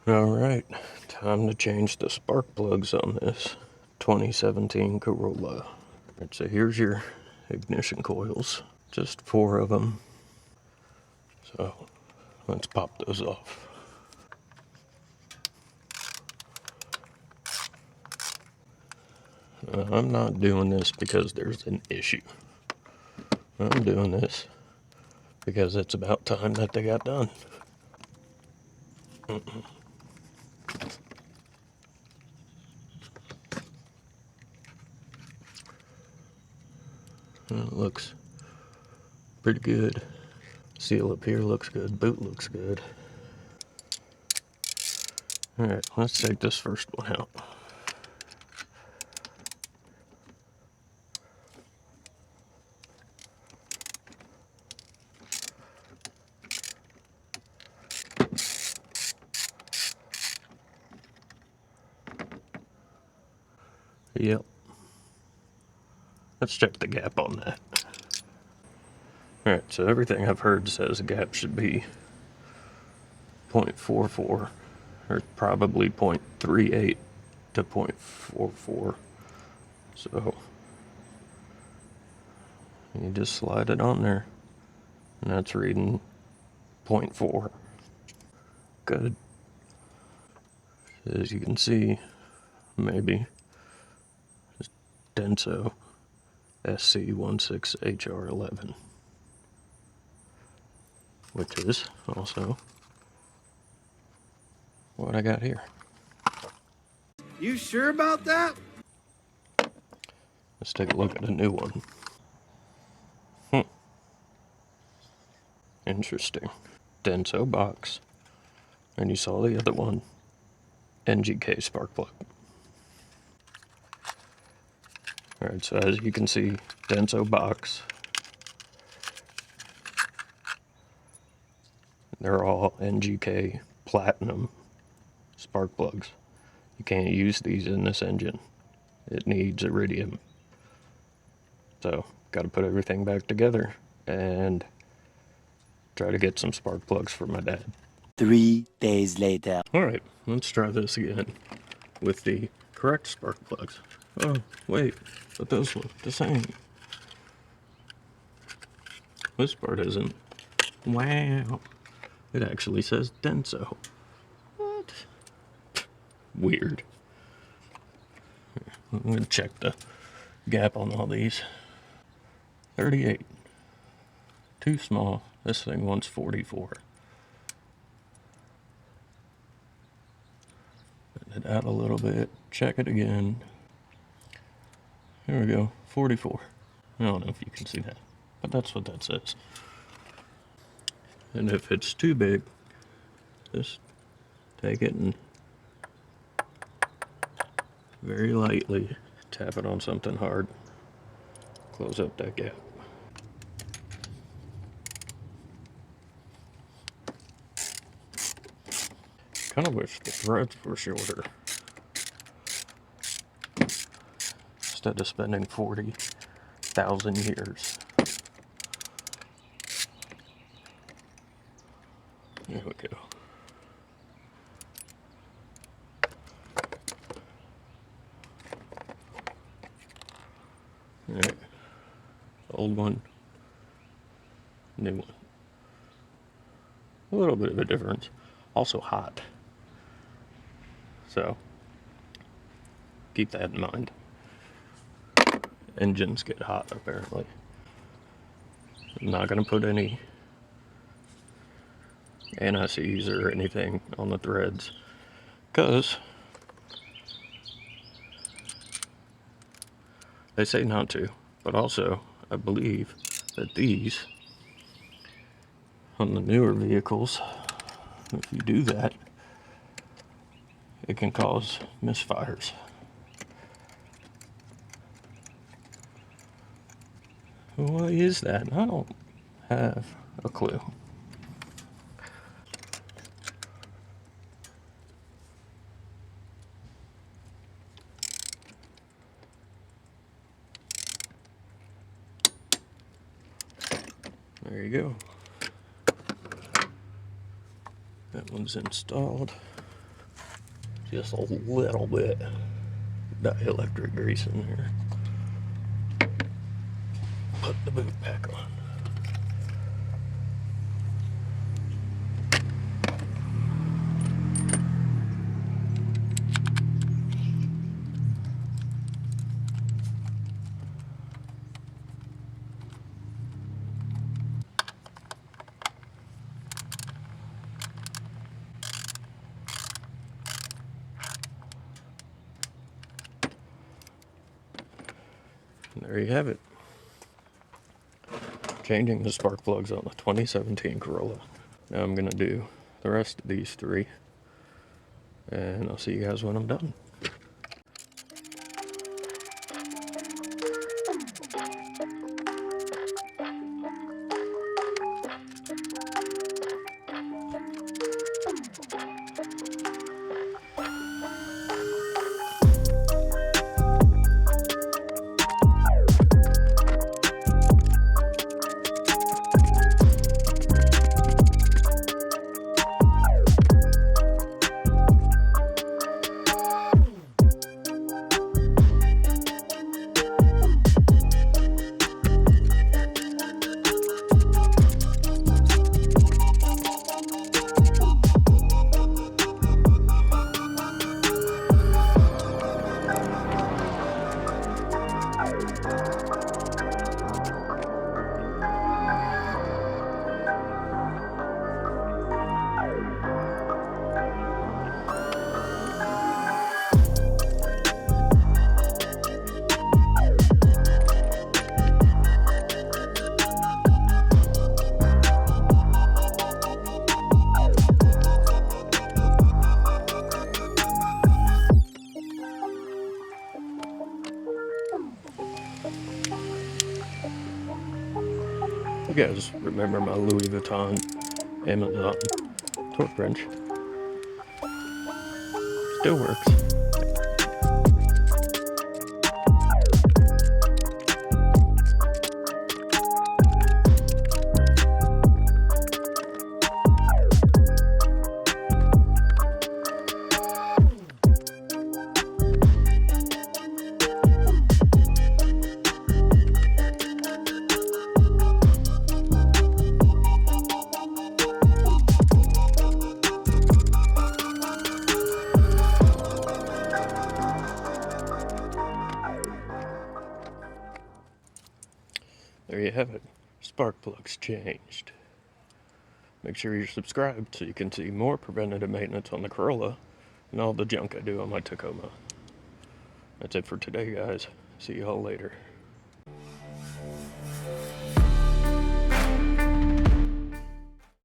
Alright, time to change the spark plugs on this 2017 Corolla. Alright, so here's your ignition coils, just 4 of them. So let's pop those off. I'm not doing this because there's an issue. I'm doing this because it's about time that they got done. It looks pretty good. Seal up here looks good. Boot looks good. Alright, let's take this first one out. Yep. Let's check the gap on that. Alright, so everything I've heard says the gap should be 0.44, or probably 0.38 to 0.44. So you just slide it on there, and that's reading 0.4. Good. As you can see, maybe Denso SC16HR11, which is also what I got here. You sure about that? Let's take a look at a new one. Interesting. Denso box. And you saw the other one, NGK spark plug. Alright, so as you can see, Denso box. They're all NGK platinum spark plugs. You can't use these in this engine. It needs iridium. So, gotta put everything back together and try to get some spark plugs for my dad. 3 days later. Alright, let's try this again with the correct spark plugs. Oh, wait, but those look the same. This part isn't. Wow. It actually says Denso. What? Weird. I'm gonna check the gap on all these. 38. Too small. This thing wants 44. Bend it out a little bit. Check it again. There we go. 44. I don't know if you can see that, but that's what that says. And if it's too big, just take it and very lightly tap it on something hard. Close up that gap. Kind of wish the threads were shorter. Instead of spending 40,000 years. There we go. Alright. Old one. New one. A little bit of a difference. Also hot. So, keep that in mind. Engines get hot, apparently. I'm not going to put any anti-seize or anything on the threads, because they say not to, but also I believe that these, on the newer vehicles, if you do that, it can cause misfires. What is that? I don't have a clue. There you go. That one's installed. just a little bit dielectric grease in there. Put the boot back on. And there you have it. Changing the spark plugs on the 2017 Corolla. Now I'm going to do the rest of these three, and I'll see you guys when I'm done. You guys remember my Louis Vuitton Amazon torque wrench? Still works. There you have it. Spark plugs changed. Make sure you're subscribed so you can see more preventative maintenance on the Corolla and all the junk I do on my Tacoma. That's it for today, guys. See y'all later.